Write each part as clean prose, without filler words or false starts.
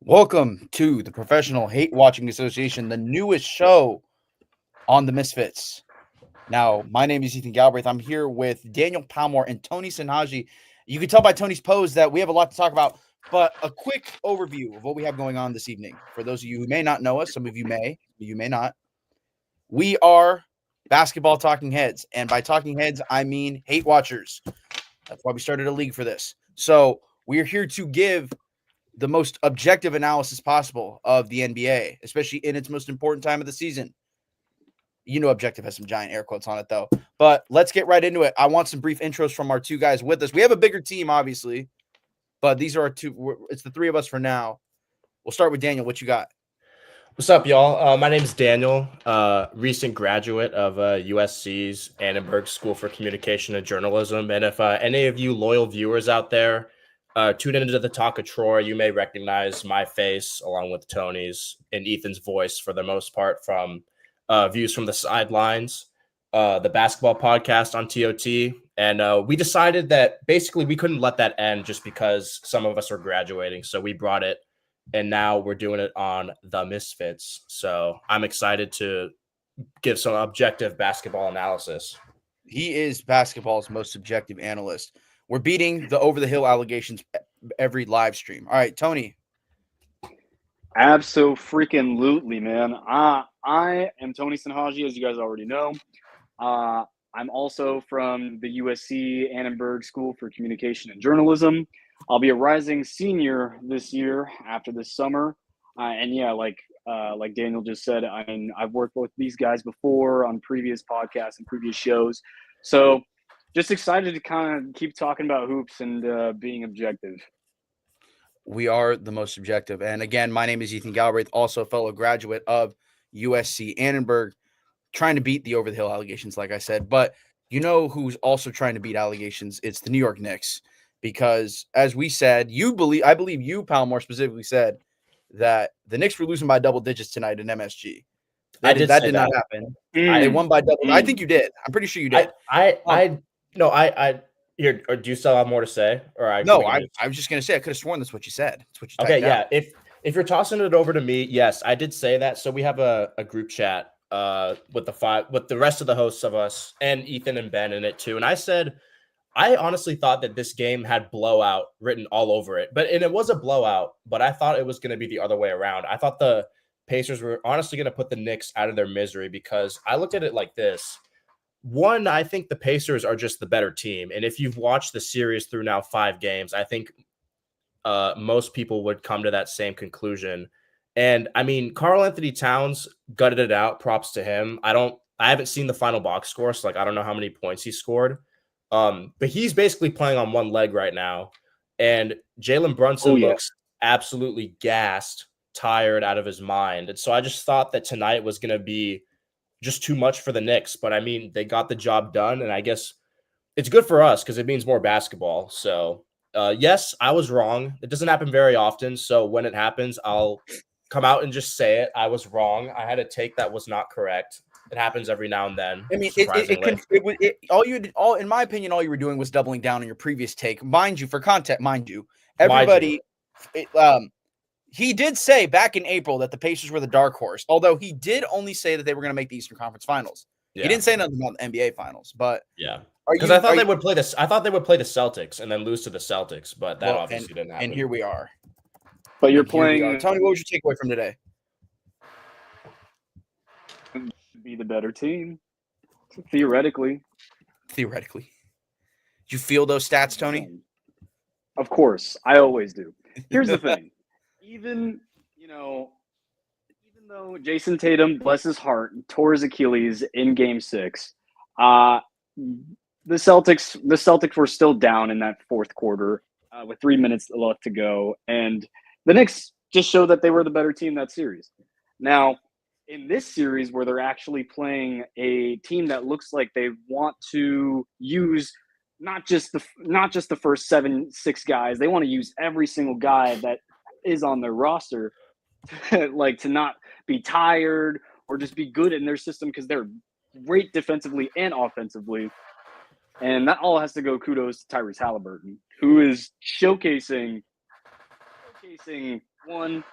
Welcome to the Professional Hate Watching Association, the newest show on the Misfits. Now, my name is Ethan Galbraith. I'm here with Daniel Palmore and Tony Sinhaji. You can tell by Tony's pose that we have a lot to talk about, but a quick overview of what we have going on this evening. For those of you who may not know us, some of you may not. We are basketball talking heads, and by talking heads, I mean hate watchers. That's why we started a league for this. So we are here to give the most objective analysis possible of the NBA, especially in its most important time of the season. You know, objective has some giant air quotes on it, though. But let's get right into it. I want some brief intros from our two guys with us. We have a bigger team, obviously, but these are our two. It's the three of us for now. We'll start with Daniel. What you got? What's up, y'all? My name is Daniel, recent graduate of USC's Annenberg School for Communication and Journalism. And if any of you loyal viewers out there tune into the Talk of Troy, you may recognize my face along with Tony's and Ethan's voice for the most part from Views from the Sidelines, the basketball podcast on TOT. And we decided that basically we couldn't let that end just because some of us are graduating. So we brought it. And now we're doing it on Tha Misfits. So I'm excited to give some objective basketball analysis. He is basketball's most subjective analyst. We're beating the over-the-hill allegations every live stream. All right, Tony. Abso-freaking-lutely, man. I am Tony Sinhaji, as you guys already know. I'm also from the USC Annenberg School for Communication and Journalism. I'll be a rising senior this year after this summer. And yeah, like Daniel just said, I've worked with these guys before on previous podcasts and previous shows. So just excited to kind of keep talking about hoops and being objective. We are the most subjective. And again, my name is Ethan Galbraith, also a fellow graduate of USC Annenberg, trying to beat the over-the-hill allegations, like I said. But you know who's also trying to beat allegations? It's the New York Knicks. Because as we said, I believe you, Palmore, specifically said that the Knicks were losing by double digits tonight in MSG. That did not happen. They won by double. I think you did. I'm pretty sure you did. Here. Or do you still have more to say? I was just gonna say I could have sworn that's what you said. It's what you okay. Yeah. Out. If you're tossing it over to me, yes, I did say that. So we have a group chat with the rest of the hosts of us and Ethan and Ben in it too. And I honestly thought that this game had blowout written all over it, and it was a blowout, but I thought it was going to be the other way around. I thought the Pacers were honestly going to put the Knicks out of their misery because I looked at it like this. One, I think the Pacers are just the better team. And if you've watched the series through now 5 games, I think most people would come to that same conclusion. And I mean, Karl Anthony Towns gutted it out. Props to him. I haven't seen the final box score, so I don't know how many points he scored. But he's basically playing on one leg right now. And Jalen Brunson looks absolutely gassed, tired out of his mind. And so I just thought that tonight was going to be just too much for the Knicks. But I mean, they got the job done. And I guess it's good for us because it means more basketball. So yes, I was wrong. It doesn't happen very often. So when it happens, I'll come out and just say it. I was wrong. I had a take that was not correct. It happens every now and then. I mean, in my opinion, all you were doing was doubling down on your previous take. Mind you, for context, everybody, he did say back in April that the Pacers were the dark horse, although he did only say that they were going to make the Eastern Conference Finals. Yeah. He didn't say nothing about the NBA Finals, but yeah, because I thought they would play this. I thought they would play the Celtics and then lose to the Celtics, but that obviously didn't happen. And here we are. But you're playing. Tony, what was your takeaway from today? Be the better team, theoretically. Did you feel those stats, Tony? Of course, I always do. Here's the thing: even though Jason Tatum, bless his heart, tore his Achilles in Game 6, the Celtics were still down in that fourth quarter with 3 minutes left to go, and the Knicks just showed that they were the better team that series. Now, in this series where they're actually playing a team that looks like they want to use not just the first 6 guys, they want to use every single guy that is on their roster, to not be tired or just be good in their system because they're great defensively and offensively. And that all has to go kudos to Tyrese Halliburton, who is showcasing one,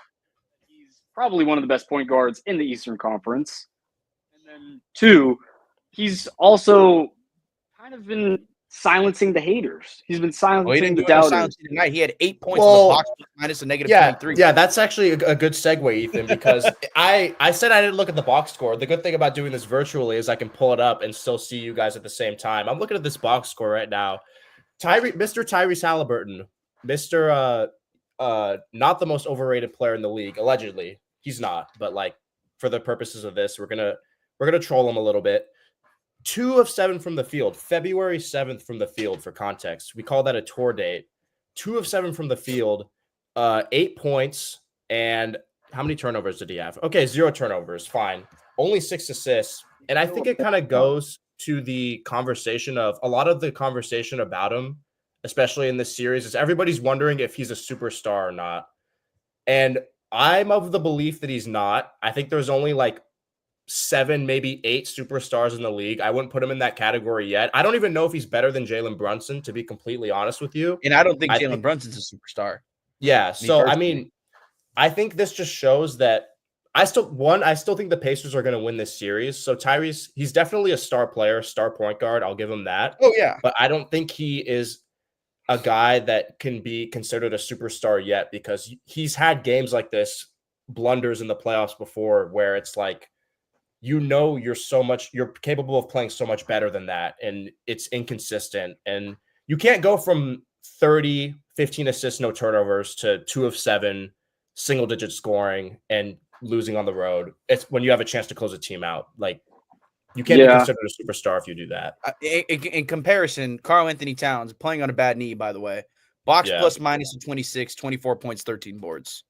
probably one of the best point guards in the Eastern Conference. And then 2, he's also kind of been silencing the haters. He's been Well, he silencing didn't the do enough doubters. silencing tonight. He had 8 points on the box minus a negative 23. Yeah, that's actually a good segue, Ethan, because I said I didn't look at the box score. The good thing about doing this virtually is I can pull it up and still see you guys at the same time. I'm looking at this box score right now. Mr. Tyrese Halliburton, Mr. Not the most overrated player in the league, allegedly. He's not, but like for the purposes of this, we're gonna troll him a little bit. 2 of 7 from the field, February 7th from the field for context. We call that a tour date. 2 of 7 from the field, 8 points, and how many turnovers did he have? Okay, 0 turnovers, fine. Only 6 assists. And I think it kind of goes to the conversation of a lot of the conversation about him, especially in this series, is everybody's wondering if he's a superstar or not. And I'm of the belief that he's not. I think there's only like 7, maybe 8 superstars in the league. I wouldn't put him in that category yet. I don't even know if he's better than Jalen Brunson, to be completely honest with you. And I don't think Jalen Brunson's a superstar. Yeah. So, I mean, I think this just shows that I still think the Pacers are going to win this series. So Tyrese, he's definitely a star player, star point guard. I'll give him that. Oh, yeah. But I don't think he is a guy that can be considered a superstar yet, because he's had games like this, blunders in the playoffs before, where it's like, you're capable of playing so much better than that, and it's inconsistent, and you can't go from 30, 15 assists, no turnovers to 2 of 7, single digit scoring and losing on the road. It's when you have a chance to close a team out. Like, you can't be considered a superstar if you do that. In comparison, Karl Anthony Towns, playing on a bad knee, by the way, box plus minus 26, 24 points, 13 boards.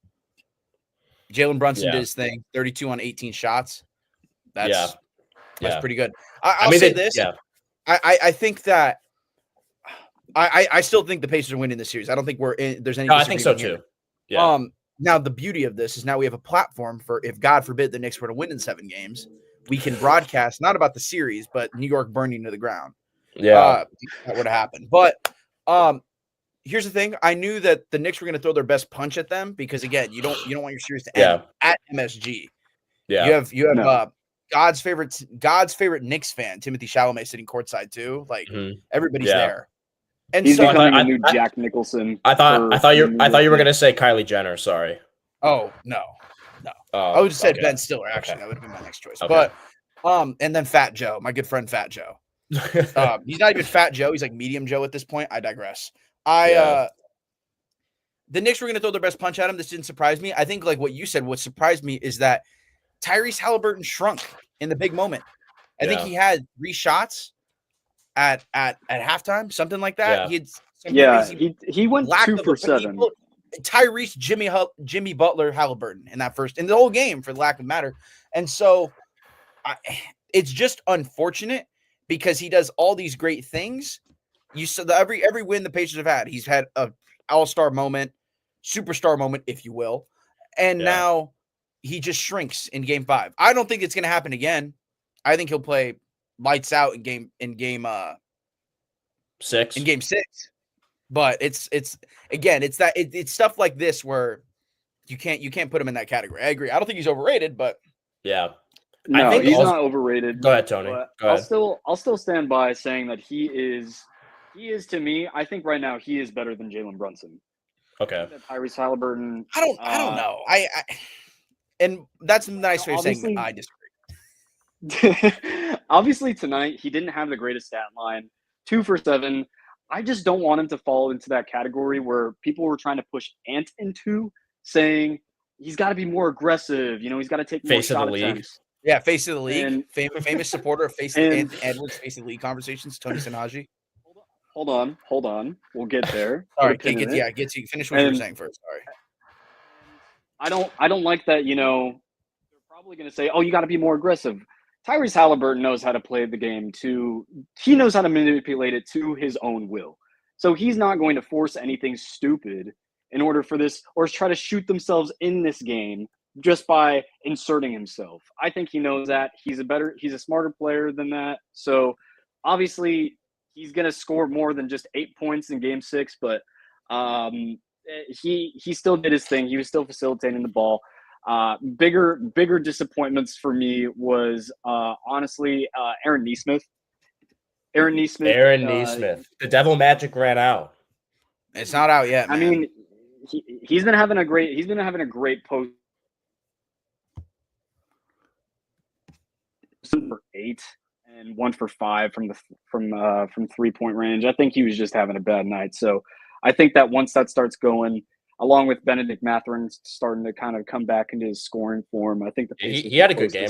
Jalen Brunson did his thing, 32 on 18 shots. That's pretty good. I think that I still think the Pacers are winning this series. I don't think there's any. No, I think so too. Yeah. Now the beauty of this is now we have a platform for, if God forbid the Knicks were to win in 7 games, we can broadcast not about the series, but New York burning to the ground. Yeah, that would have happened. But here's the thing: I knew that the Knicks were going to throw their best punch at them, because again, you don't want your series to end at MSG. Yeah, you have God's favorite Knicks fan, Timothy Chalamet, sitting courtside too. Like everybody's there, and he's so becoming a new Jack Nicholson. I thought you were gonna say Kylie Jenner. Sorry. Oh no. I would have said Ben Stiller. Actually, that would have been my next choice. Okay. But and then Fat Joe, my good friend Fat Joe. He's not even Fat Joe. He's like Medium Joe at this point. I digress. The Knicks were going to throw their best punch at him. This didn't surprise me. I think, like what you said, what surprised me is that Tyrese Halliburton shrunk in the big moment. I think he had 3 shots at halftime, something like that. He went 2 for 7. Tyrese, Jimmy Butler, Halliburton in the whole game, for the lack of matter. And so it's just unfortunate, because he does all these great things. You saw every win the Pacers have had, he's had a all-star moment, superstar moment, if you will. And now he just shrinks in game 5. I don't think it's going to happen again. I think he'll play lights out in game 6. In game 6. But it's stuff like this where you can't put him in that category. I agree. I don't think he's overrated, but no, I think he's not overrated. Go ahead, Tony. Go ahead. I'll still stand by saying that he is to me. I think right now he is better than Jalen Brunson. Okay. Tyrese Halliburton. I don't know. And that's a nice way of saying I disagree. Obviously tonight he didn't have the greatest stat line, 2 for 7. I just don't want him to fall into that category where people were trying to push Ant into, saying he's got to be more aggressive. He's got to take more shot attempts. Yeah, face of the league. And, famous supporter of Anthony Edwards, face of the league conversations, Tony Sinaji. Hold on. We'll get there. Sorry, finish what you were saying first. Sorry. I don't like that, they're probably going to say, oh, you got to be more aggressive. Tyrese Halliburton knows how to play the game he knows how to manipulate it to his own will. So he's not going to force anything stupid in order for this, or try to shoot themselves in this game just by inserting himself. I think he knows that. He's a smarter player than that. So obviously he's going to score more than just 8 points in game 6, but he still did his thing. He was still facilitating the ball. Bigger disappointments for me was honestly Aaron Nesmith. Aaron Nesmith. The devil magic ran out. It's not out yet, man. I mean, he's been having a great post for 8 and 1 for 5 from 3-point range. I think he was just having a bad night. So I think that once that starts going, along with Benedict Mathurin starting to kind of come back into his scoring form, I think he had a good game.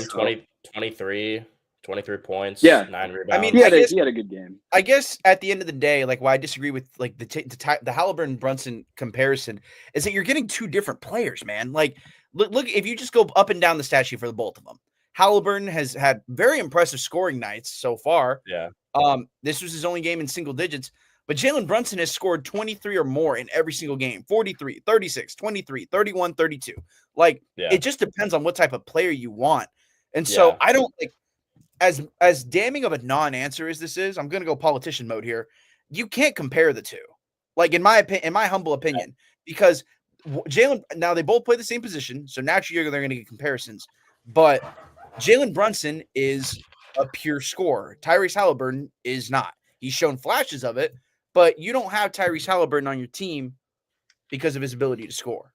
23 points, yeah, 9 rebounds. I mean, he had a good game. I guess at the end of the day, like, why I disagree with like the Halliburton Brunson comparison is that you're getting two different players, man. Like, look, if you just go up and down the stat sheet for the both of them, Halliburton has had very impressive scoring nights so far. Yeah. This was his only game in single digits, but Jalen Brunson has scored 23 or more in every single game, 43, 36, 23, 31, 32. Like, it just depends on what type of player you want. And so I don't like, as damning of a non-answer as this is, I'm going to go politician mode here. You can't compare the two, like in my humble opinion, because Jalen, now they both play the same position, so naturally they're going to get comparisons. But Jalen Brunson is a pure scorer. Tyrese Halliburton is not. He's shown flashes of it, but you don't have Tyrese Halliburton on your team because of his ability to score.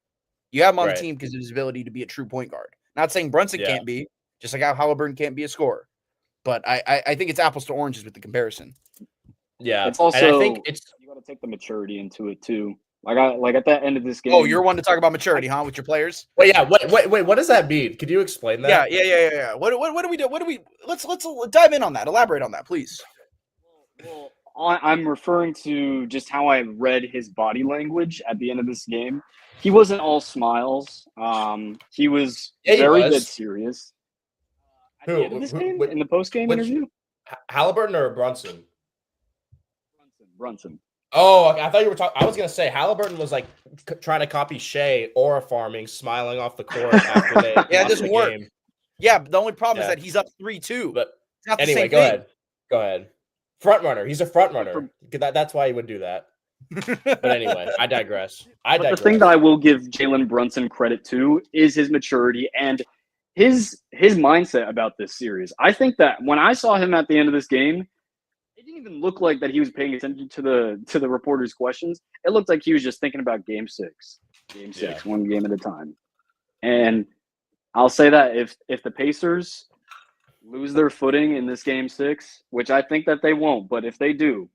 You have him on the team because of his ability to be a true point guard. Not saying Brunson can't be, just like how Halliburton can't be a scorer. But I think it's apples to oranges with the comparison. Yeah, it's also, and I think you got to take the maturity into it too. Like at that end of this game. Oh, you're one to talk about maturity, huh? With your players? Wait, what does that mean? Could you explain that? Yeah. What do we do? Let's dive in on that. Elaborate on that, please. Well, I'm referring to just how I read his body language at the end of this game. He wasn't all smiles. He was very dead serious. At the end of this game, in the post-game interview? Halliburton or Brunson? Brunson. Oh, I thought you were talking. I was gonna say Halliburton was like trying to copy Shea or farming, smiling off the court after they. It doesn't work. Game. Yeah, but the only problem is that he's up 3-2. But anyway, go ahead. Front runner. He's a front runner. That's why he would do that. But anyway, I digress. The thing that I will give Jalen Brunson credit to is his maturity and his mindset about this series. I think that when I saw him at the end of this game, it didn't even look like that he was paying attention to the reporters' questions. It looked like he was just thinking about game six, one game at a time. And I'll say that if the Pacers lose their footing in this game 6, which I think that they won't, but if they do,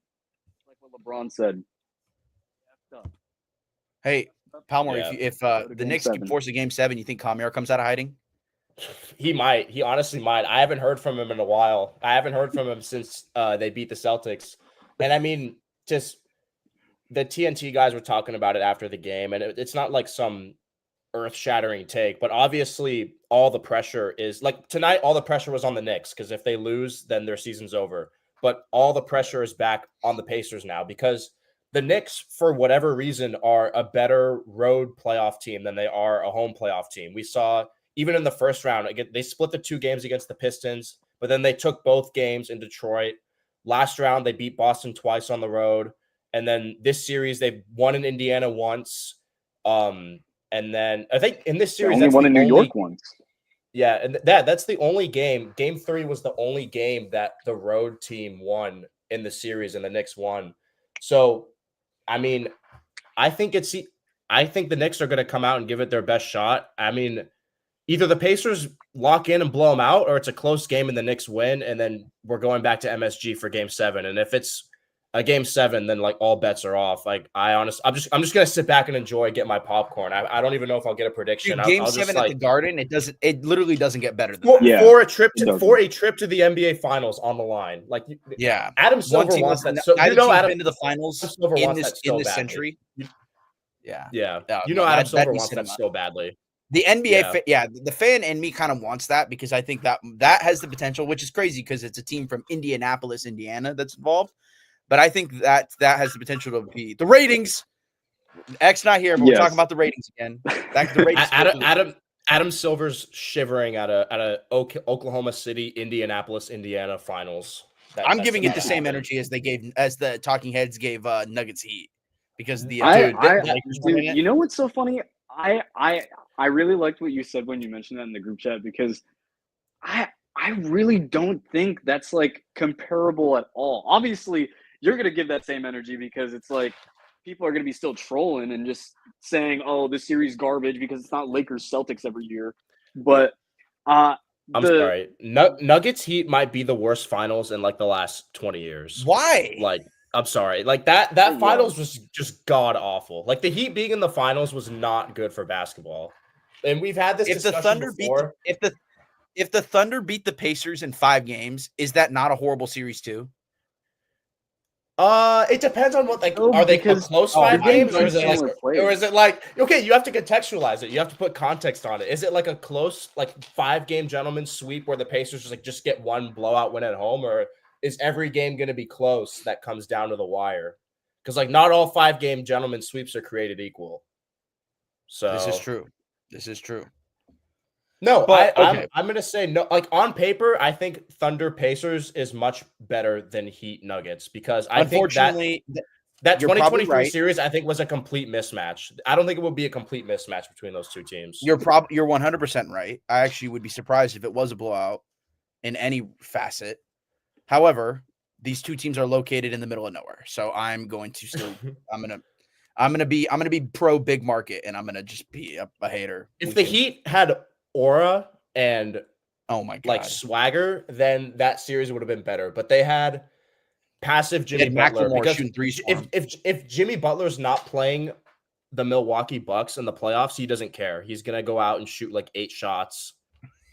like what LeBron said. Hey, Palmer, if the Knicks can force a game 7, you think Kamiar comes out of hiding? He might. He honestly might. I haven't heard from him in a while. I haven't heard from him since they beat the Celtics. And I mean, just the TNT guys were talking about it after the game, and it's not like some earth-shattering take, but obviously all the pressure is like tonight. All the pressure was on the Knicks because if they lose, then their season's over. But all the pressure is back on the Pacers now because the Knicks, for whatever reason, are a better road playoff team than they are a home playoff team. We saw. Even in the first round, again, they split the 2 games against the Pistons, but then they took both games in Detroit. Last round, they beat Boston twice on the road. And then this series, they've won in Indiana once. And then I think in this series, only won in New York once. Yeah, and that's the only game. Game 3 was the only game that the road team won in the series, and the Knicks won. So, I mean, I think the Knicks are going to come out and give it their best shot. I mean, either the Pacers lock in and blow them out, or it's a close game and the Knicks win, and then we're going back to MSG for Game 7. And if it's a Game 7, then like all bets are off. Like I'm just gonna sit back and enjoy, get my popcorn. I don't even know if I'll get a prediction. Dude, Game 7 at the Garden, it literally doesn't get better than that. For a trip to the NBA Finals on the line. Like Adam Silver wants that. So you know, Adam been to the finals in this century. Yeah. Adam Silver wants that so badly. The NBA, the fan in me kind of wants that because I think that has the potential, which is crazy because it's a team from Indianapolis, Indiana that's involved. But I think that has the potential to be the ratings. X not here, but we're talking about the ratings again. Adam Silver's shivering at a Oklahoma City, Indianapolis, Indiana finals. I'm giving it the same energy as the Talking Heads gave Nuggets Heat because the dude, you know what's so funny? I really liked what you said when you mentioned that in the group chat because I really don't think that's like comparable at all. Obviously, you're gonna give that same energy because it's like people are gonna be still trolling and just saying, "Oh, this series garbage" because it's not Lakers Celtics every year. But I'm the sorry. Nuggets Heat might be the worst finals in like the last 20 years. Why? Like, I'm sorry. Like that It finals was. was just god awful. Like the Heat being in the finals was not good for basketball. And we've had this If the discussion Thunder before. if the Thunder beat the Pacers in 5 games, is that not a horrible series too? It depends on what No, are they a because close you're 5 getting games or is it like similar or is plays. it like okay, you have to contextualize it. You have to put context on it. Is it like a close like 5-game gentleman's sweep where the Pacers just get one blowout win at home, or is every game going to be close that comes down to the wire? Because like not all 5-game gentleman's sweeps are created equal. So This is true. This is true. No, But, okay. I'm gonna say no. Like on paper, I think Thunder Pacers is much better than Heat Nuggets because I think Unfortunately, that you're probably 2023 right. series I think was a complete mismatch. I don't think it would be a complete mismatch between those two teams. You're 100% right. I actually would be surprised if it was a blowout in any facet. However, these two teams are located in the middle of nowhere. So I'm going to still I'm gonna be pro big market and I'm gonna just be a hater. If the Heat had aura and oh my god, like swagger, then that series would have been better. But they had passive Jimmy had Butler Macklemore because shooting threes. if Jimmy Butler's not playing the Milwaukee Bucks in the playoffs, he doesn't care. He's gonna go out and shoot like 8 shots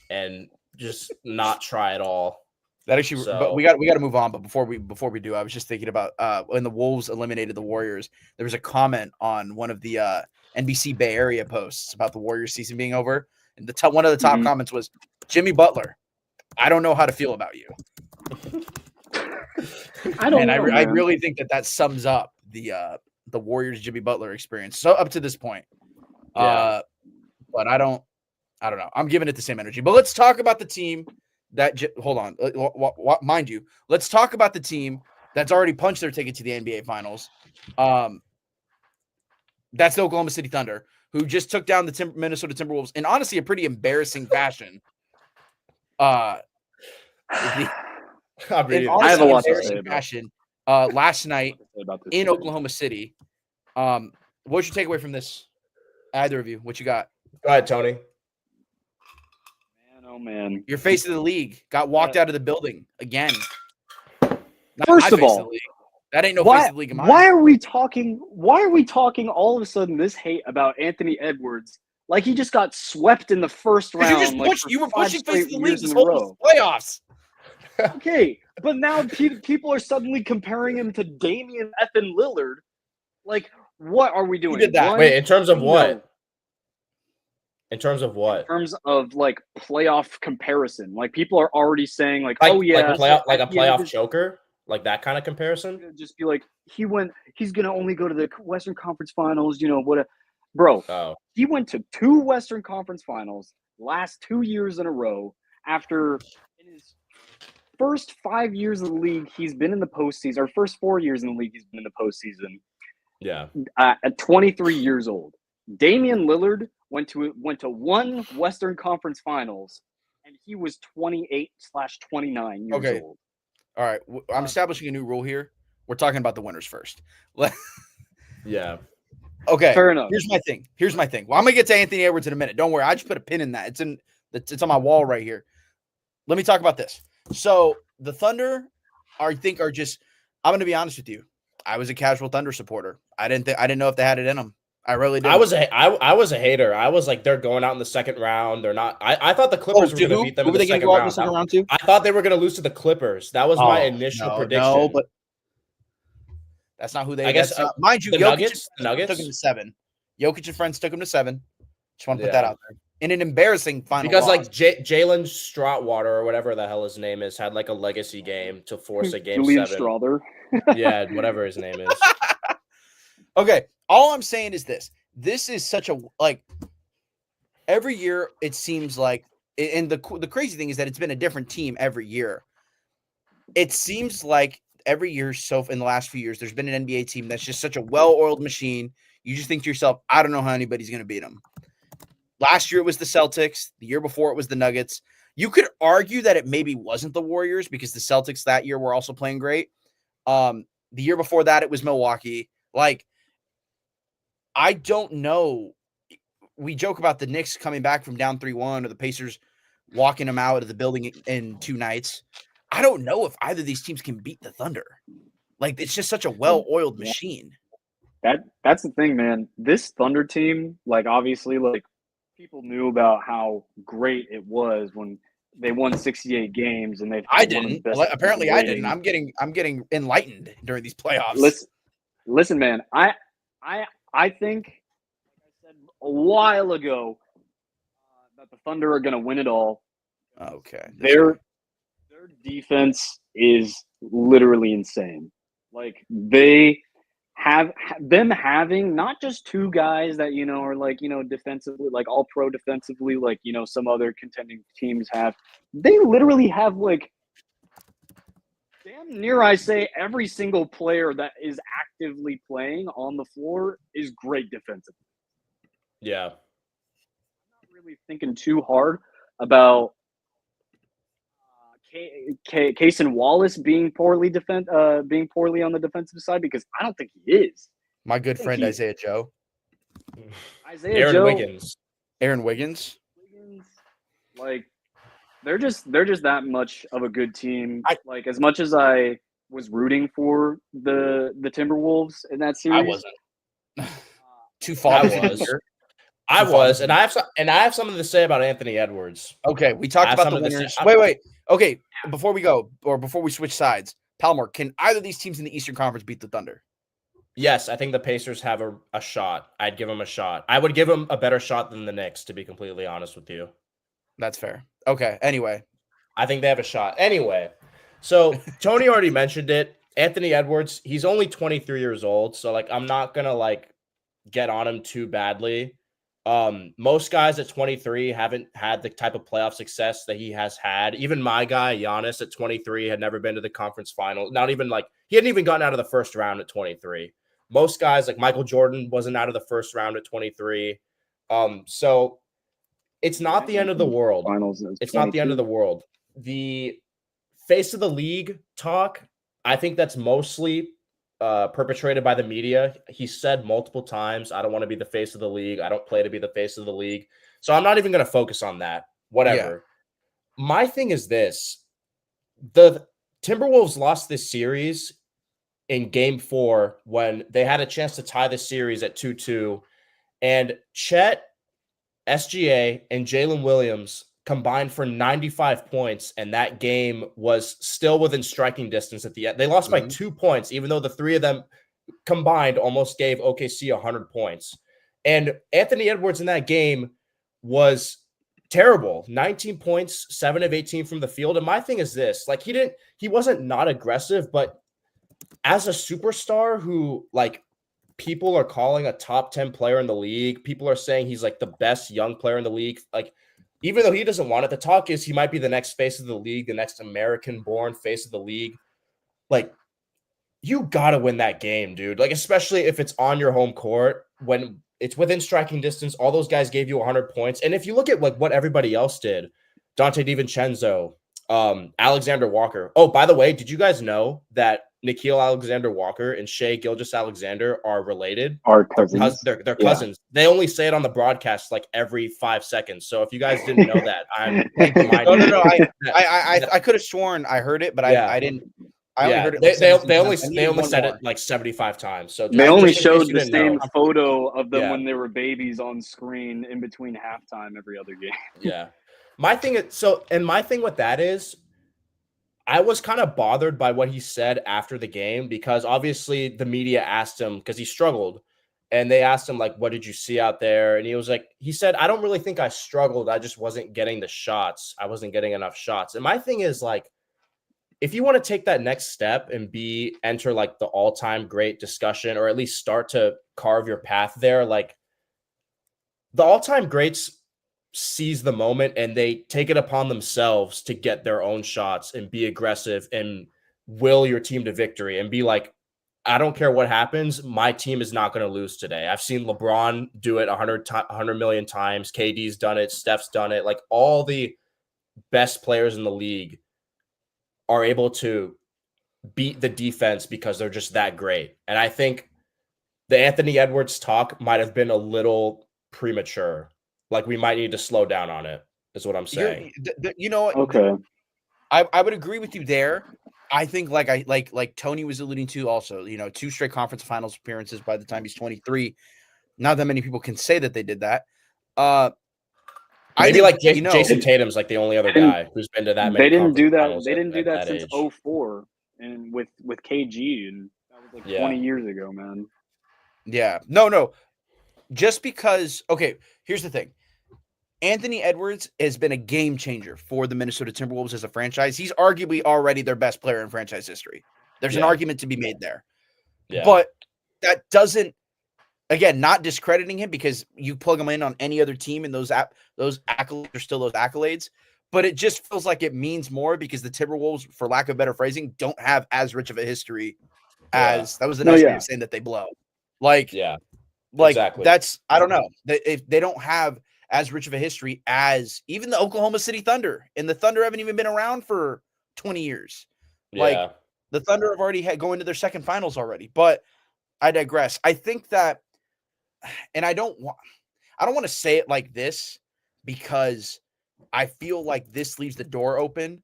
and just not try at all. That actually, but we got to move on. But before we do, I was just thinking about when the Wolves eliminated the Warriors. There was a comment on one of the NBC Bay Area posts about the Warriors season being over, and one of the top comments was Jimmy Butler. I don't know how to feel about you. I really think that sums up the Warriors Jimmy Butler experience. So up to this point, but I don't know. I'm giving it the same energy. But let's talk about the team. Hold on, mind you, let's talk about the team that's already punched their ticket to the NBA Finals. That's the Oklahoma City Thunder, who just took down the Minnesota Timberwolves in honestly a pretty embarrassing fashion. I have a lot to say about fashion. Last night in Oklahoma City. What's your takeaway from this? Either of you, what you got? Go ahead, Tony. Oh man, your face of the league got walked out of the building again. First of all, that ain't no face of the league. Why are we talking all of a sudden this hate about Anthony Edwards? Like he just got swept in the first round. You were pushing face of the league this whole playoffs. Okay, but now people are suddenly comparing him to Damian effing Lillard. Like, what are we doing? Who did that? Wait, in terms of what? In terms of what? In terms of like playoff comparison, like people are already saying like oh yeah, like a playoff choker, like that kind of comparison. Just be like he's gonna only go to the Western Conference Finals, you know what? Bro, he went to 2 Western Conference Finals last 2 years in a row. After in his first 5 years in the league, he's been in the postseason. Or first 4 years in the league, he's been in the postseason. Yeah, at 23 years old, Damian Lillard went to 1 Western Conference Finals, and he was 28/29 years old. All right, I'm establishing a new rule here. We're talking about the winners first. Yeah. Okay. Fair enough. Here's my thing. Well, I'm gonna get to Anthony Edwards in a minute. Don't worry. I just put a pin in that. It's on my wall right here. Let me talk about this. So the Thunder, I think, are just. I'm gonna be honest with you. I was a casual Thunder supporter. I didn't know if they had it in them. I really did. I was a hater. I was like, they're going out in the second round. They're not. I thought the Clippers were going to beat them in the second round. I thought they were going to lose to the Clippers. That was my initial prediction. No, but that's not who they. I guess, mind you, the Nuggets took him to 7. Jokic and friends took him to 7. Just want to put that out there. In an embarrassing final because loss. like Jalen Stroutwater or whatever the hell his name is had like a legacy game to force a game Julian 7. Strother. Yeah, whatever his name is. Okay, all I'm saying is this. This is such a every year it seems like, and the crazy thing is that it's been a different team every year. It seems like every year in the last few years, there's been an NBA team that's just such a well-oiled machine. You just think to yourself, I don't know how anybody's going to beat them. Last year it was the Celtics. The year before it was the Nuggets. You could argue that it maybe wasn't the Warriors because the Celtics that year were also playing great. The year before that it was Milwaukee. Like, I don't know. We joke about the Knicks coming back from down 3-1 or the Pacers walking them out of the building in 2 nights. I don't know if either of these teams can beat the Thunder. Like, it's just such a well-oiled machine. That's the thing, man. This Thunder team, like, obviously, like, people knew about how great it was when they won 68 games and they've I had one of the didn't. best Apparently I didn't. ratings. I'm getting enlightened during these playoffs. Listen, man. I think, like I said a while ago, that the Thunder are going to win it all. Okay. Their defense is literally insane. Like, they have them having not just 2 guys that, you know, are like, you know, defensively, like all pro defensively, like, you know, some other contending teams have. They literally have, like, damn near, I say, every single player that is actively playing on the floor is great defensively. Yeah. I'm not really thinking too hard about Case and Wallace being poorly on the defensive side, because I don't think he is. My good friend Isaiah Joe. Aaron Wiggins. Aaron Wiggins. Like, they're just that much of a good team. Like, as much as I was rooting for the Timberwolves in that series, I wasn't. Too far. I was, and I have something to say about Anthony Edwards. Okay, we talked about the winners. Wait. Okay, before we switch sides, Palmer, can either of these teams in the Eastern Conference beat the Thunder? Yes, I think the Pacers have a shot. I'd give them a shot. I would give them a better shot than the Knicks, to be completely honest with you. That's fair. Okay, anyway. I think they have a shot. Anyway, so Tony already mentioned it. Anthony Edwards, he's only 23 years old, so, like, I'm not going to, like, get on him too badly. Most guys at 23 haven't had the type of playoff success that he has had. Even my guy, Giannis, at 23 had never been to the conference final. Not even, like, he hadn't even gotten out of the first round at 23. Most guys, like Michael Jordan, wasn't out of the first round at 23. So it's not the end of the world. It's not the end of the world. The face of the league talk, I think that's mostly perpetrated by the media. He said multiple times, I don't want to be the face of the league. I don't play to be the face of the league. So I'm not even going to focus on that. Whatever. Yeah. My thing is this. The Timberwolves lost this series in game 4 when they had a chance to tie the series at 2-2. And Chet, SGA, and Jalen Williams combined for 95 points, and that game was still within striking distance at the end. They lost by 2 points, even though the 3 of them combined almost gave OKC 100 points. And Anthony Edwards in that game was terrible. 19 points, 7 of 18 from the field. And my thing is this, like, he wasn't not aggressive, but as a superstar who, like, people are calling a top 10 player in the league, people are saying he's, like, the best young player in the league, like, even though he doesn't want it, the talk is he might be the next face of the league, the next American-born face of the league. Like, you got to win that game, dude. Like, especially if it's on your home court, when it's within striking distance, all those guys gave you 100 points. And if you look at, like, what everybody else did, Dante DiVincenzo, Alexander Walker. Oh, by the way, did you guys know that Nickeil Alexander-Walker and Shai Gilgeous-Alexander are related? Are cousins. They're cousins. They only say it on the broadcast like every 5 seconds. So if you guys didn't know that, I'm no. I could have sworn I heard it, but I didn't. I only heard it. They only said it like 75 times. So they only showed the same photo of them when they were babies on screen in between halftime every other game. Yeah. My thing with that is, I was kind of bothered by what he said after the game, because obviously the media asked him, because he struggled, and they asked him, like, what did you see out there? And he said, I don't really think I struggled. I just wasn't getting the shots. I wasn't getting enough shots. And my thing is, like, if you want to take that next step and enter like the all-time great discussion, or at least start to carve your path there, like, the all-time greats seize the moment and they take it upon themselves to get their own shots and be aggressive and will your team to victory and be like I don't care what happens. My team is not going to lose today. I've seen LeBron do it 100 million times. KD's done it. Steph's done it. Like all the best players in the league are able to beat the defense because they're just that great. And I think the Anthony Edwards talk might have been a little premature. Like we might need to slow down on it, is what I'm saying. You know what? Okay. I would agree with you there. I think like Tony was alluding to also, 2 straight conference finals appearances by the time he's 23. Not that many people can say that they did that. Maybe like Jason Tatum's like the only other guy who's been to that many. They didn't do that. Finals They didn't do that since age. 04 and with KG, and that was like 20 years ago, man. Yeah. No. Just because, okay, here's the thing. Anthony Edwards has been a game changer for the Minnesota Timberwolves as a franchise. He's arguably already their best player in franchise history. There's an argument to be made there. Yeah. But that doesn't, again, not discrediting him because you plug him in on any other team and those accolades are still those accolades. But it just feels like it means more because the Timberwolves, for lack of better phrasing, don't have as rich of a history as that was the nice way of saying that they blow. Exactly. That's, I don't know. If they don't have as rich of a history as even the Oklahoma City Thunder, and the Thunder haven't even been around for 20 years. Like the Thunder have already had going to their second finals already, but I digress. I think that, and I don't want to say it like this because I feel like this leaves the door open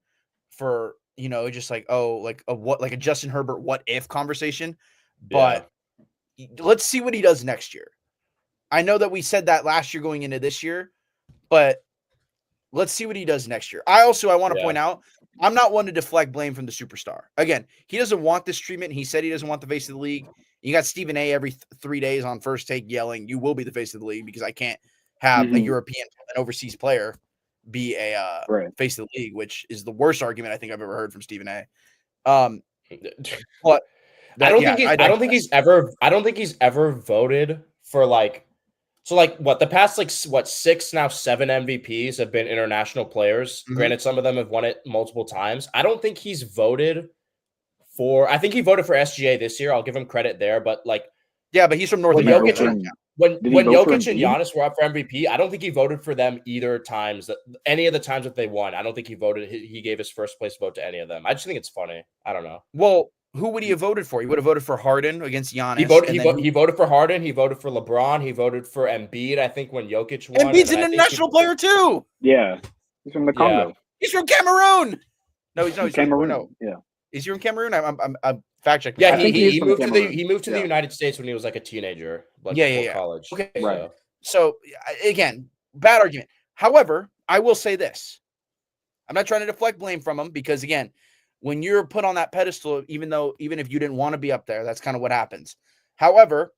for, just like, like a Justin Herbert, what if conversation, but let's see what he does next year. I know that we said that last year going into this year, but let's see what he does next year. I want to point out, I'm not one to deflect blame from the superstar. Again, he doesn't want this treatment. He said he doesn't want the face of the league. You got Stephen A. every 3 days on First Take yelling, "You will be the face of the league," because I can't have a European, an overseas player be a face of the league, which is the worst argument I think I've ever heard from Stephen A. But I don't think he's ever voted for the past 6 now 7 MVPs have been international players. Mm-hmm. Granted, some of them have won it multiple times. I don't think he's voted for. I think he voted for SGA this year. I'll give him credit there, but but he's from North America. When Jokic and Giannis were up for MVP, I don't think he voted for them either times. Any of the times that they won, I don't think he voted. He gave his first place vote to any of them. I just think it's funny. I don't know. Well, who would he have voted for? He would have voted for Harden against Giannis. He voted for Harden. He voted for LeBron. He voted for Embiid. I think when Jokic won. Embiid's an international player too. Yeah, he's from the Congo. He's from Cameroon. No, he's from Cameroon. No. Yeah, is he from Cameroon? I'm fact checking. Yeah, he moved to the United States when he was like a teenager. College. Okay, right. So again, bad argument. However, I will say this: I'm not trying to deflect blame from him because again, when you're put on that pedestal, even if you didn't want to be up there, that's kind of what happens. However,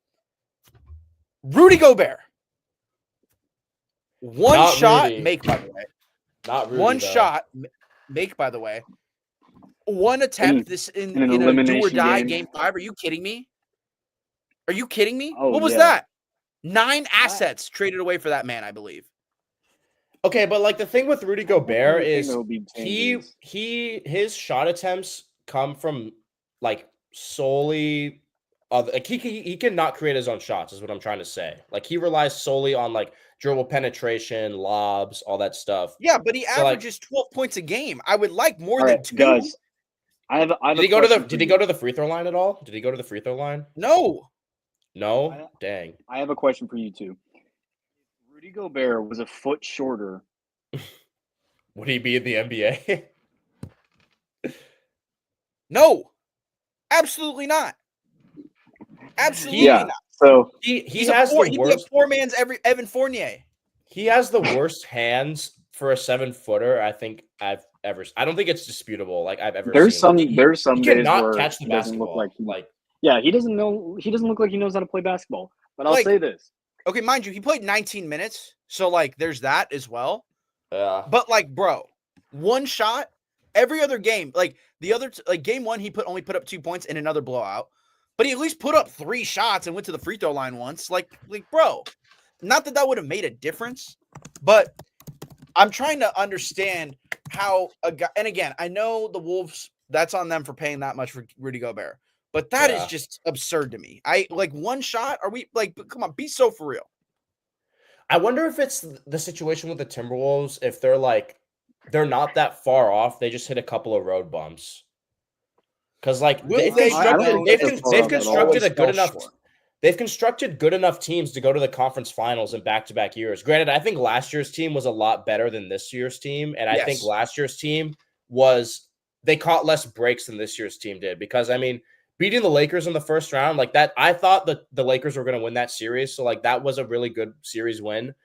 Rudy Gobert, one shot make, by the way. Not Rudy, one shot make, by the way. One attempt in a do or die game 5. Are you kidding me? What was that? 9 assets traded away for that man, I believe. Okay, but the thing with Rudy Gobert is his shot attempts come from solely he cannot create his own shots is what I'm trying to say. He relies solely on dribble penetration, lobs, all that stuff. Yeah, but he averages 12 points a game. I would like more than 2. Guys, did he go to the free throw line at all? Did he go to the free throw line? No. Dang. I have a question for you too. Rudy Gobert was a foot shorter, would he be in the NBA? No, absolutely not. Absolutely not. So he has the worst. Poor man's Evan Fournier. He has the worst hands for a 7-footer I think I've ever. I don't think it's disputable. I've ever. There's seen. Some he days cannot where catch the basketball. He doesn't know. He doesn't look like he knows how to play basketball. But I'll say this. Okay, mind you, he played 19 minutes, so there's that as well. Yeah. But bro, one shot every other game. The other game 1, he only put up 2 points in another blowout. But he at least put up 3 shots and went to the free throw line once. Bro, not that would have made a difference, but I'm trying to understand how a guy. And again, I know the Wolves. That's on them for paying that much for Rudy Gobert. But that is Yeah. just absurd to me. I like one shot. Are we like, come on, be so for real. I wonder if it's the situation with the Timberwolves, if they're not that far off. They just hit a couple of road bumps. Because like Will they've they I don't constructed think they've, that's con- far they've off at all. constructed a good Fell enough short. they've constructed good enough teams to go to the conference finals in back-to-back years. Granted, I think last year's team was a lot better than this year's team, and I think Yes. last year's team they caught less breaks than this year's team did. Because I mean, beating the Lakers in the first round like that, I thought that the Lakers were going to win that series, so like that was a really good series win.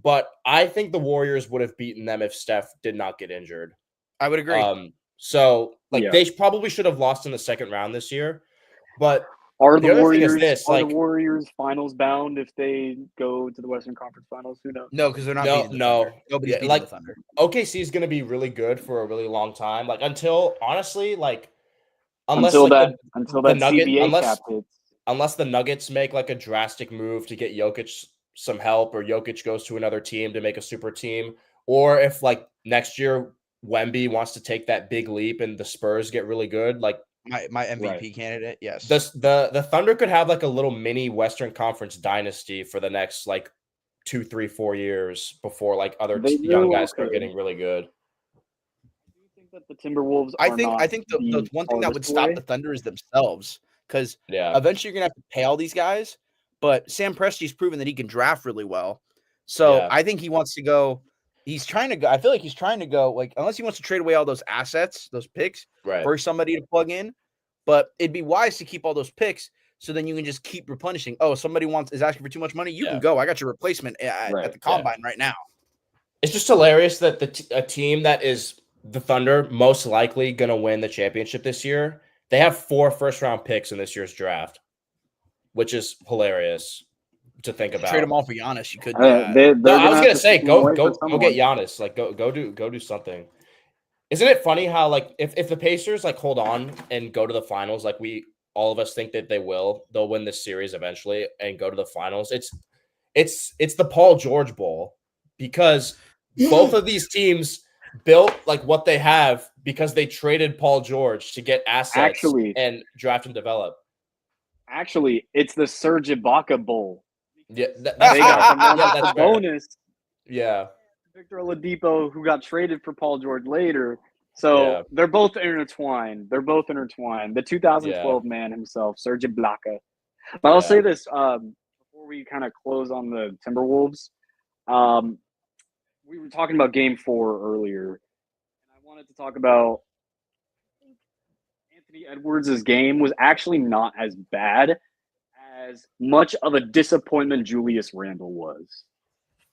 But I think the Warriors would have beaten them if Steph did not get injured. I would agree. So like Yeah. they probably should have lost in the second round this year. But Are the the other thing is Warriors this, are like- the Warriors finals bound if they go to the Western Conference Finals? Who knows? No, because they're not No, beating the no. Thunder. Nobody's Yeah, beating like- the Thunder. OKC is going to be really good for a really long time. Like until honestly, like unless Until like that the Nugget- CBA unless- cap hits. unless the Nuggets make like a drastic move to get Jokic some help, or Jokic goes to another team to make a super team, or if like next year Wemby wants to take that big leap and the Spurs get really good, like My MVP Right. candidate, yes. the Thunder could have like a little mini Western Conference dynasty for the next like 2, 3, 4 years before like other They young do, guys start okay. getting really good. Do you think that the Timberwolves I are think not the one thing that would stop farthest the Thunder is themselves, because Yeah, eventually you're gonna have to pay all these guys. But Sam Presti's proven that he can draft really well, so Yeah. I think he wants to go. He's trying to go. I feel like he's trying to go. Like unless he wants to trade away all those assets, those picks right. for somebody to plug in. But it'd be wise to keep all those picks, so then you can just keep replenishing. Oh, somebody is asking for too much money. You Yeah. can go. I got your replacement at Right, the combine right now. It's just hilarious that a team that is the Thunder most likely going to win the championship this year, they have 4 first-round picks in this year's draft, which is hilarious to think about. Trade them all for Giannis. You could. No, I was gonna say go for get someone. Giannis. Like go do something. Isn't it funny how like if the Pacers like hold on and go to the finals, like all of us think that they'll win this series eventually and go to the finals. It's the Paul George Bowl, because both of these teams built like what they have because they traded Paul George to get assets Actually- and draft and develop. Actually, it's the Serge Ibaka Bowl. Yeah, They that's got fair. Yeah, the that's fair. bonus. Yeah. Victor Oladipo, who got traded for Paul George later. So Yeah. they're both intertwined. The 2012 man himself, Serge Ibaka. But I'll Yeah. say this before we kind of close on the Timberwolves. We were talking about Game 4 earlier, and I wanted to talk about Anthony Edwards' game was actually not as bad as much of a disappointment Julius Randle was.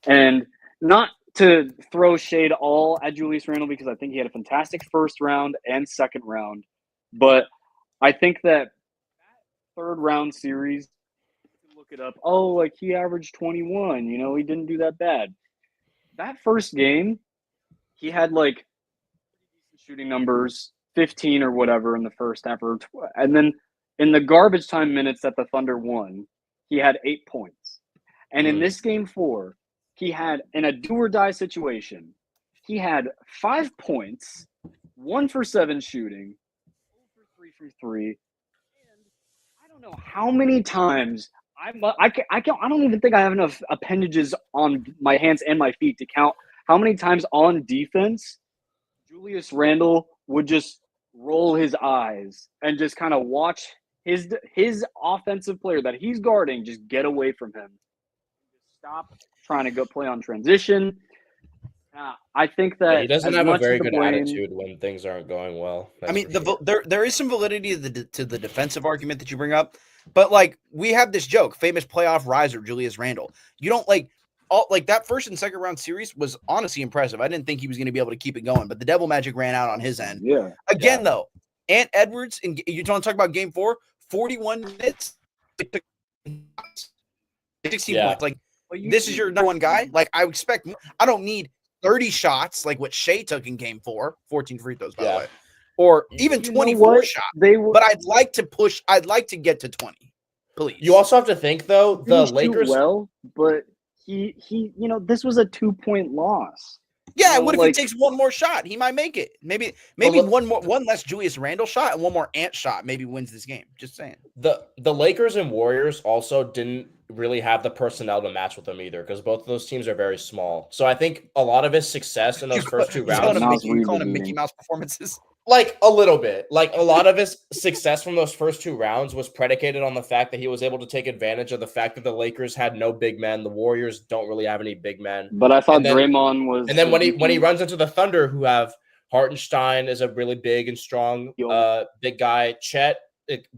And not to throw shade all at Julius Randle, because I think he had a fantastic first round and second round. But I think that third round series, you can look it up. Oh, like he averaged 21. He didn't do that bad. That first game, he had like shooting numbers, 15 or whatever in the first half. And then in the garbage time minutes that the Thunder won, he had 8 points. And in this Game 4, he had, in a do-or-die situation, he had 5 points, 1 for 7 shooting, 0 for 3 from 3. And I don't know how many times I don't even think I have enough appendages on my hands and my feet to count how many times on defense Julius Randle would just roll his eyes and just kind of watch his offensive player that he's guarding just get away from him. Stop trying to go play on transition. I think that He doesn't as have a much very as the good blame- attitude when things aren't going well. I mean, that's for sure. there is some validity to the defensive argument that you bring up, but like we have this joke, famous playoff riser Julius Randle. You don't like that first and second round series was honestly impressive. I didn't think he was going to be able to keep it going, but the devil magic ran out on his end. Yeah. Again, though, Ant Edwards, and you want to talk about Game 4, 41 minutes, 16 Yeah. points. Like this is your number one guy. Like I don't need 30 shots like what Shea took in Game 4, 14 free throws by the way, or even You know 24 what? shots. They were, But I'd like to push. I'd like to get to 20, please. You also have to think though, the didn't shoot Lakers. well, but he this was a 2-point loss. Yeah, Well, what if like, he takes one more shot? He might make it. Maybe one less Julius Randle shot and one more Ant shot maybe wins this game. Just saying. The Lakers and Warriors also didn't really have the personnel to match with them either, because both of those teams are very small. So I think a lot of his success in those first two You calling rounds, him Mickey Mouse performances? like a little bit, like a lot of his success from those first two rounds was predicated on the fact that he was able to take advantage of the fact that the Lakers had no big men. The Warriors don't really have any big men. but I thought And then- Draymond was. And then when he runs into the Thunder, who have Hartenstein is a really big and strong big guy. Chet,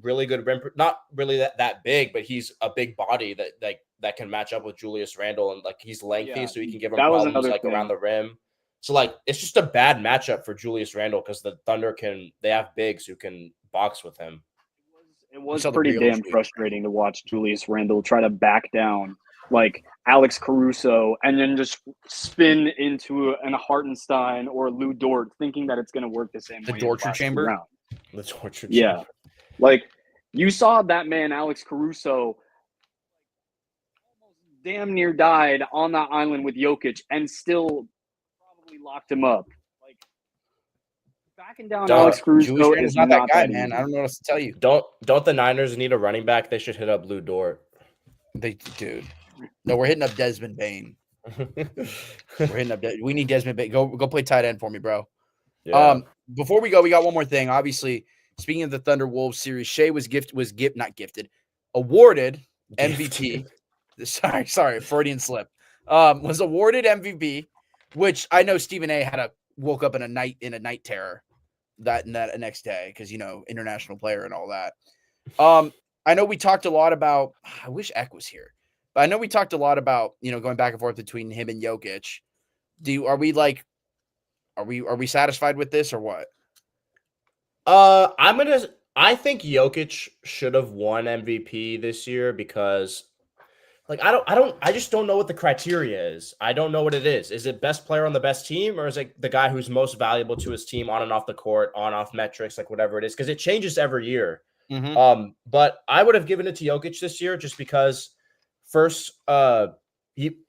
really good rim, not really that big, but he's a big body that can match up with Julius Randle, and like he's lengthy, so he can give him problems like around the rim. So like it's just a bad matchup for Julius Randle because the Thunder they have bigs who can box with him. It was pretty damn frustrating to watch Julius Randle try to back down like Alex Caruso and then just spin into an Hartenstein or Lou Dort, thinking that it's going to work the same way. The torture chamber. The torture chamber. Yeah, like you saw that man Alex Caruso almost damn near died on that island with Jokic and still probably locked him up. Like backing down Alex Caruso is not that guy, man. I don't know what else to tell you. Don't the Niners need a running back? They should hit up Lou Dort. Dude. No, we're hitting up Desmond Bain. We need Desmond Bain. Go play tight end for me, bro. Yeah. Before we go, we got one more thing. Obviously, speaking of the Thunder Wolves series, Shea was awarded MVP. Sorry, Freudian slip. Was awarded MVP, which I know Stephen A. woke up in a night terror that next day because international player and all that. I know we talked a lot about. I wish Eck was here, but I know we talked a lot about going back and forth between him and Jokic. Are we satisfied with this or what? I think Jokic should have won MVP this year because I just don't know what the criteria is. I don't know what it is. Is it best player on the best team, or is it the guy who's most valuable to his team on and off the court, on off metrics, like whatever it is? Because it changes every year. Mm-hmm. But I would have given it to Jokic this year just because first, a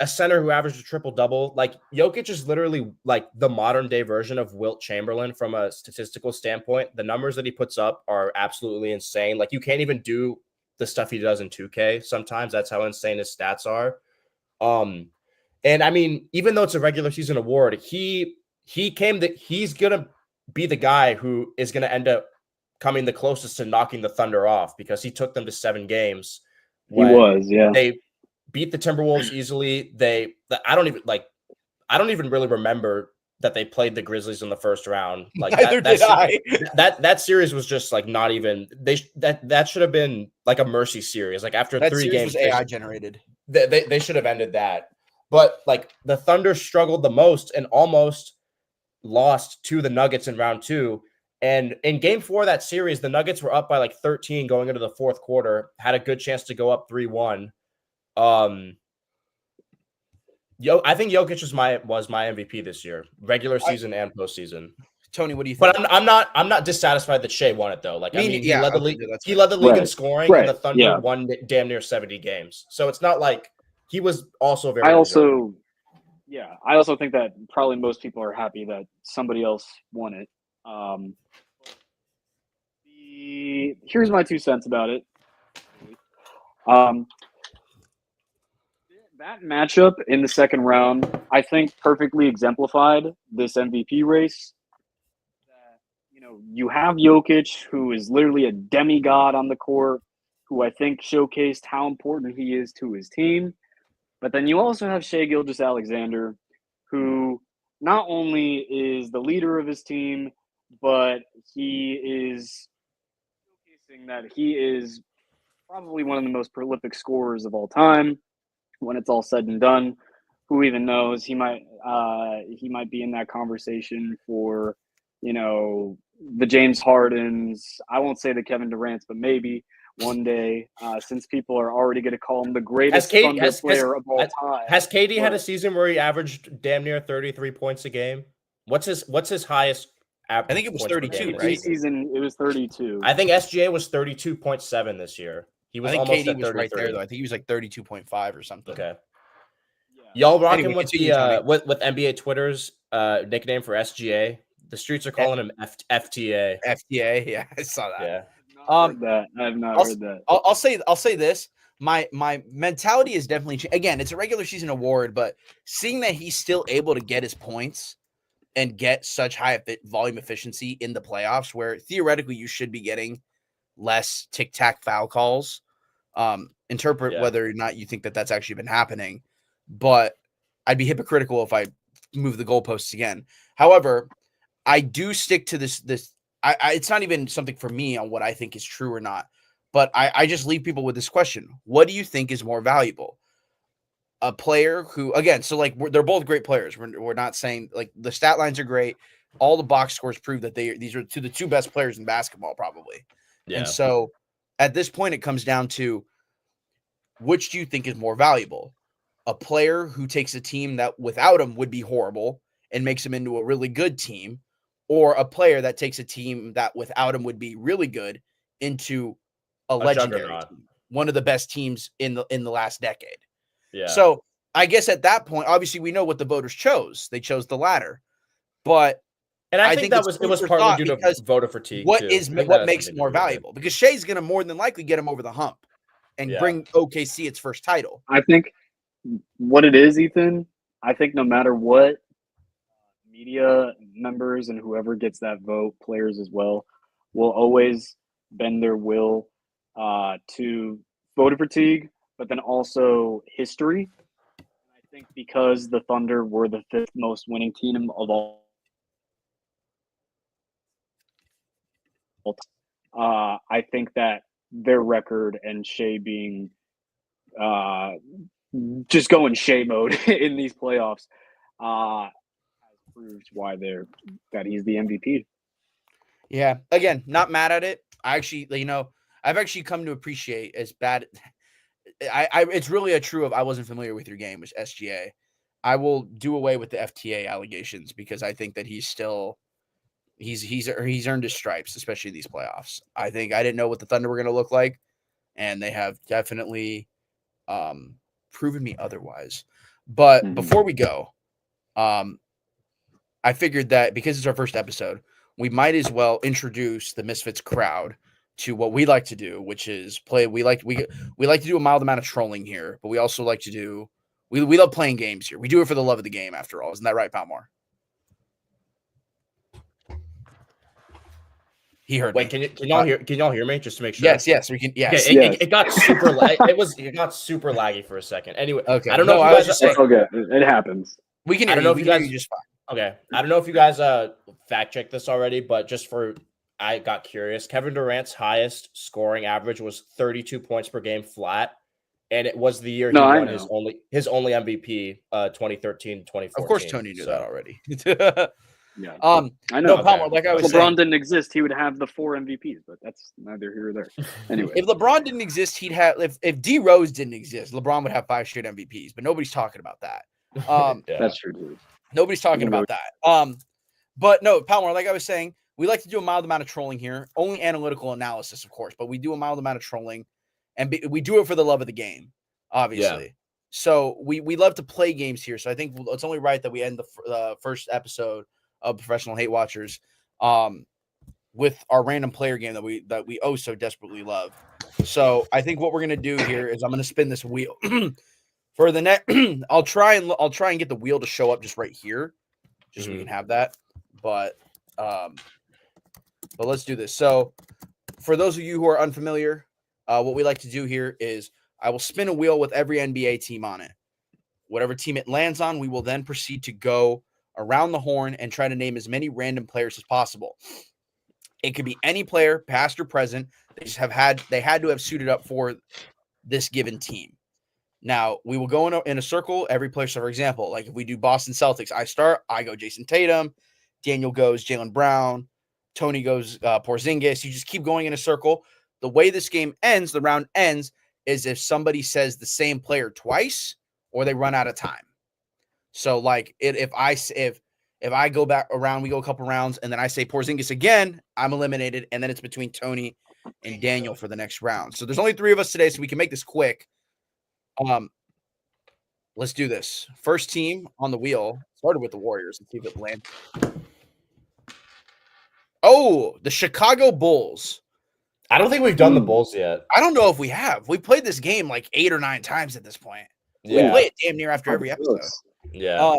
center who averaged a triple-double. Like Jokic is literally like the modern day version of Wilt Chamberlain from a statistical standpoint. The numbers that he puts up are absolutely insane. Like you can't even do the stuff he does in 2K. Sometimes that's how insane his stats are. And I mean, even though it's a regular season award, he's gonna be the guy who is gonna end up coming the closest to knocking the Thunder off because he took them to 7 games. They beat the Timberwolves easily. I don't even really remember that they played the Grizzlies in the first round. Like that series was just like not even that should have been like a mercy series. Like after that 3 games, was AI generated. They should have ended that. But like the Thunder struggled the most and almost lost to the Nuggets in round 2. And in game 4 of that series, the Nuggets were up by like 13 going into the fourth quarter, had a good chance to go up 3-1. I think Jokic was my MVP this year, regular season and postseason. Tony, what do you think? But I'm not dissatisfied that Shea won it though. Like he led the league. He led the league in scoring, and the Thunder won damn near 70 games. So it's not like he was also very. I also think that probably most people are happy that somebody else won it. Here's my 2 cents about it. That matchup in the second round, I think, perfectly exemplified this MVP race. You have Jokic, who is literally a demigod on the court, who I think showcased how important he is to his team. But then you also have Shai Gilgeous-Alexander, who not only is the leader of his team, but he is showcasing that he is probably one of the most prolific scorers of all time. When it's all said and done, who even knows? He might be in that conversation for, the James Hardens. I won't say the Kevin Durant's, but maybe one day, since people are already going to call him the greatest Thunder player of all time. Has KD had a season where he averaged damn near 33 points a game? What's his highest average? I think it was 32, right? Season it was 32. I think SGA was 32.7 this year. I think KD was right there, though. I think he was like 32.5 or something. Okay. Yeah. Y'all rocking Anyway, with continue, Tony. the with NBA Twitter's nickname for SGA? The streets are calling him FTA. FTA, yeah, I saw that. Yeah. Heard that. I have not heard that. I'll say this. My mentality is definitely again, it's a regular season award, but seeing that he's still able to get his points and get such high volume efficiency in the playoffs, where theoretically you should be getting less tic-tac foul calls. Interpret whether or not you think that that's actually been happening, but I'd be hypocritical if I move the goalposts again. However, I do stick to this. It's not even something for me on what I think is true or not, but I just leave people with this question: what do you think is more valuable? A player who, again, so like they're both great players. We're not saying like the stat lines are great. All the box scores prove that these are the two best players in basketball, probably. Yeah. And so at this point, it comes down to which do you think is more valuable? A player who takes a team that without him would be horrible and makes him into a really good team, or a player that takes a team that without him would be really good into a legendary team, one of the best teams in the last decade. Yeah. So I guess at that point, obviously we know what the voters chose. They chose the latter. But I think that it was partly due to voter fatigue. What makes it more valuable? Because Shea's going to more than likely get him over the hump and bring OKC its first title. I think what it is, Ethan, I think no matter what, media members and whoever gets that vote, players as well, will always bend their will to voter fatigue, but then also history. And I think because the Thunder were the 5th most winning team of all, I think that their record and Shea being just going Shea mode in these playoffs has proved why that he's the MVP. Yeah, again, not mad at it. I actually, I've actually come to appreciate as bad. It's really a true of I wasn't familiar with your game, which SGA. I will do away with the FTA allegations because I think that he's earned his stripes, especially these playoffs. I think I didn't know what the Thunder were going to look like, and they have definitely proven me otherwise. But before we go, I figured that because it's our first episode, we might as well introduce the Misfits crowd to what we like to do, which is play. We like to do a mild amount of trolling here, but we also like to do. We love playing games here. We do it for the love of the game, after all. Isn't that right, Palmore? He heard. Wait, me. Can y'all hear me? Just to make sure. Yes, we can. Yes. Okay, it got super. It got super laggy for a second. Anyway, okay. I don't know if you guys. It's okay. It happens. We can. I don't know if you guys just fine. Okay, I don't know if you guys fact checked this already, but I got curious. Kevin Durant's highest scoring average was 32 points per game flat, and it was the year he won his only MVP, 2013, 2014. Of course, Tony knew that already. Yeah. I know. No, Palmer, like I was saying, LeBron didn't exist, he would have the 4 MVPs, but that's neither here nor there. Anyway, if LeBron didn't exist, he'd have. If D Rose didn't exist, LeBron would have 5 straight MVPs. But nobody's talking about that. That's true too. Nobody's talking about that. But no, Palmer, like I was saying, we like to do a mild amount of trolling here. Only analytical analysis, of course, but we do a mild amount of trolling, and we do it for the love of the game, obviously. Yeah. So we love to play games here. So I think it's only right that we end the first episode of Professional Hate Watchers with our random player game that we oh so desperately love. So I think what we're gonna do here is I'm gonna spin this wheel for the next. I'll try and get the wheel to show up just right here, just so we can have that. But let's do this. So for those of you who are unfamiliar, what we like to do here is I will spin a wheel with every NBA team on it. Whatever team it lands on, we will then proceed to go around the horn and try to name as many random players as possible. It could be any player, past or present. They had to have suited up for this given team. Now, we will go in a circle, every player. So, for example, like if we do Boston Celtics, I go Jason Tatum, Daniel goes Jaylen Brown, Tony goes Porzingis. You just keep going in a circle. The way this game ends, the round ends, is if somebody says the same player twice or they run out of time. So, like, if I go back around, we go a couple rounds, and then I say Porzingis again, I'm eliminated, and then it's between Tony and Daniel for the next round. So there's only 3 of us today, so we can make this quick. Let's do this. First team on the wheel started with the Warriors. Let's see if it lands. Oh, the Chicago Bulls. I don't think we've done the Bulls yet. I don't know if we have. We played this game like 8 or 9 times at this point. Yeah. We play it damn near after every episode. Yeah.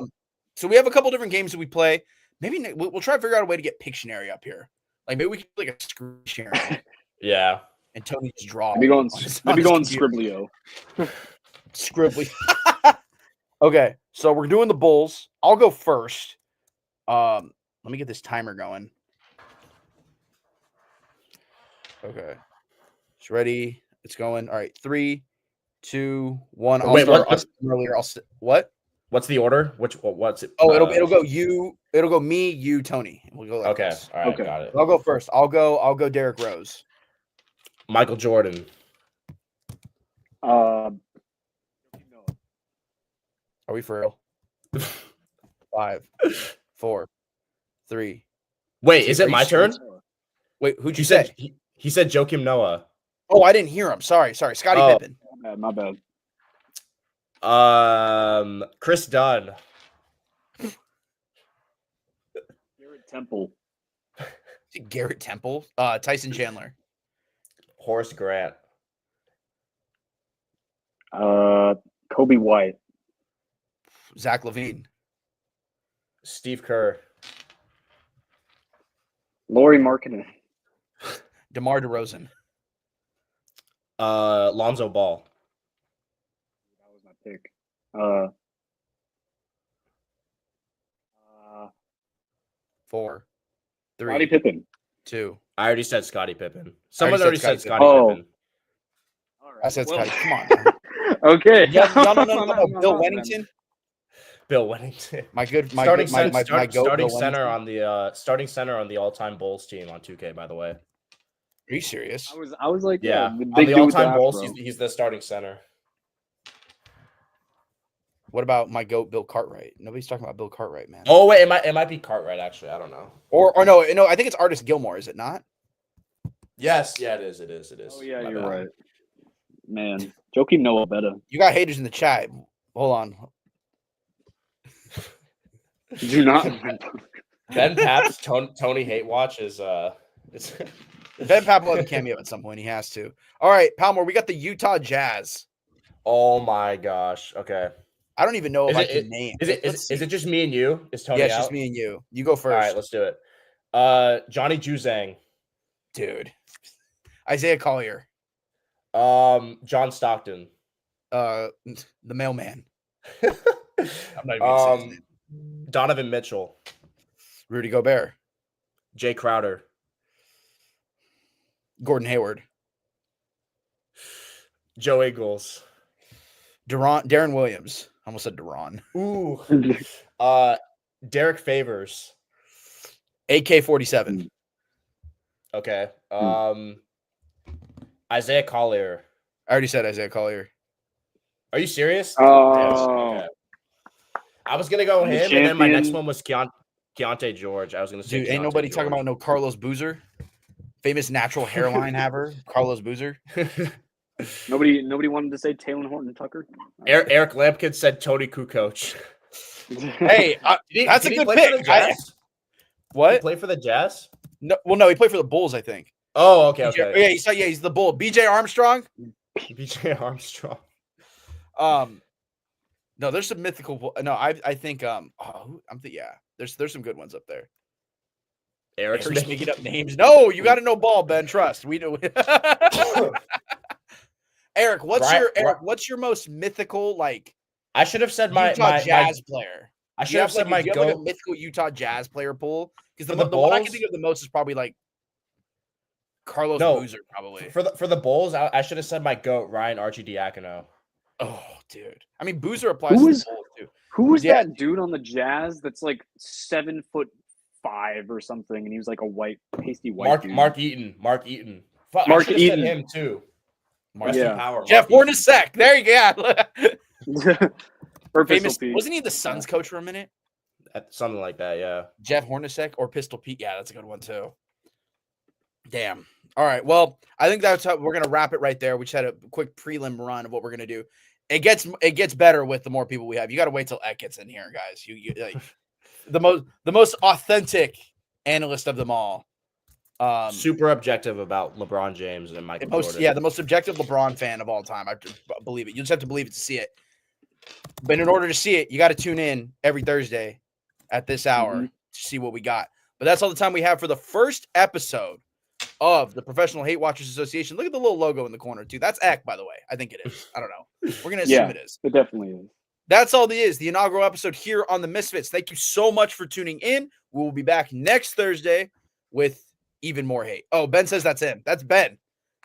So we have a couple different games that we play. Maybe we'll try to figure out a way to get Pictionary up here. Like maybe we can do like a screen sharing. Yeah. And Tony just draw. Maybe going Scribblio. Scribbly. Okay, so we're doing the Bulls. I'll go first. Let me get this timer going. Okay. It's ready. It's going. All right. 3, 2, 1. I'll Wait, start. what? Earlier. What? What's the order? What's it? Oh, it'll go you. It'll go me, you, Tony. We'll go like Okay. this. All right. Okay. Got it. I'll go first. I'll go Derrick Rose. Michael Jordan. Are we for real? 5, 4, 3. Wait, is it my turn? Wait, who'd you He say? said he said Joakim Noah. Oh, I didn't hear him. Sorry. Scottie Oh. Pippen. My bad. Chris Dunn. Garrett Temple. Garrett Temple. Tyson Chandler. Horace Grant. Kobe White. Zach LaVine. Steve Kerr. Laurie Markkinen. DeMar DeRozan. Lonzo Ball. That was my pick. 4, 3, Scottie Pippen. 2. I already said Scottie Pippen. Someone already already said said Scottie Scottie Pippen. Pippen. All right. I said well- Scottie. Come on. Man. Okay. Y'all don't know Bill Wennington? Bill Wennington. My starting goat, center on the all-time Bulls team on 2K, by the way. Are you serious? I was like, Yeah, the on big the dude with the all-time Bulls, afro. he's the starting center. What about my goat, Bill Cartwright? Nobody's talking about Bill Cartwright, man. Oh wait, it might be Cartwright actually. I don't know. Or no, I think it's Artis Gilmore, is it not? Yes, yeah, it is. Oh yeah, My you're bad. right. Man, Joakim Noah better. You got haters in the chat. Hold on. Do not. Ben Papp's Tony Hate Watch is it's Ben Papp will have a cameo at some point. He has to. All right, Palmer, we got the Utah Jazz. Oh my gosh. Okay. I don't even know if Is I it- can name. Is it just me and you? Is Tony Yeah, it's out? just me and you. You go first. All right, let's do it. Johnny Juzang. Dude. Isaiah Collier. John Stockton. The mailman. I'm not even gonna say his name. Donovan Mitchell. Rudy Gobert. Jay Crowder. Gordon Hayward. Joe Ingles. Darren Williams. I almost said Deron. Ooh. Derek Favors. AK-47. Okay. Isaiah Collier. I already said Isaiah Collier. Are you serious? Oh. Yes, okay. I was gonna go I'm the him, and then my next champion. one was Keontae George. I was gonna say Dude, ain't Keontae nobody talking George. about no Carlos Boozer. Famous natural hairline haver, Carlos Boozer. Nobody wanted to say Taylor Horton Tucker. Eric Lampkin said Tony Kukoc. Hey, that's a Did he good play for pick. the Jazz? Did he What? play for the Jazz? No, he played for the Bulls, I think. Oh, okay, BJ okay. Yeah, he's the Bull. BJ Armstrong. BJ Armstrong. No, there's some mythical. No, I think there's some good ones up there. Eric's Eric's making up names. No, you got to know ball, Ben. Trust we do. Eric, what's your most mythical like I should have said my Utah Jazz player? I Do should you have said my do you have like a goat. mythical Utah Jazz player pool? Because For the the one I can Bulls? think of the most is probably like Carlos No, Boozer, probably. For the Bulls, I should have said my goat, Ryan Archidiakono. Oh, dude. I mean, Boozer applies Who to is- the Bulls too. Who was Yeah. that dude on the Jazz that's like 7'5" or something, and he was like a pasty white dude. Mark Eaton. Fuck, I Mark should have said Eaton. him too. Rest Yeah. in power. Jeff Mark Eaton. Hornacek. There you go. Or Famous. Pistol Pete. Wasn't he the Suns coach for a minute? Something like that, yeah. Jeff Hornacek or Pistol Pete? Yeah, that's a good one too. Damn. All right. Well, I think that's how we're gonna wrap it right there. We just had a quick prelim run of what we're gonna do. it gets better with the more people we have. You got to wait till Eck gets in here, guys. You like the most authentic analyst of them all. Super objective about LeBron James and Michael Jordan. Yeah, the most objective LeBron fan of all time. I believe it. You just have to believe it to see it. But in order to see it, you got to tune in every Thursday at this hour to see what we got. But that's all the time we have for the first episode of the Professional Hate Watchers Association. Look at the little logo in the corner, too. That's Eck, by the way. I think it is. I don't know. We're going to assume it is. It definitely is. That's all it is. The inaugural episode here on the Misfits. Thank you so much for tuning in. We will be back next Thursday with even more hate. Oh, Ben says that's him. That's Ben.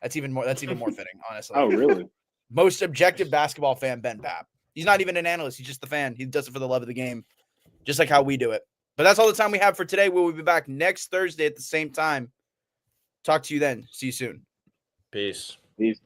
That's even more fitting, honestly. Oh, really? Most objective basketball fan, Ben Papp. He's not even an analyst. He's just the fan. He does it for the love of the game, just like how we do it. But that's all the time we have for today. We will be back next Thursday at the same time. Talk to you then. See you soon. Peace. Peace.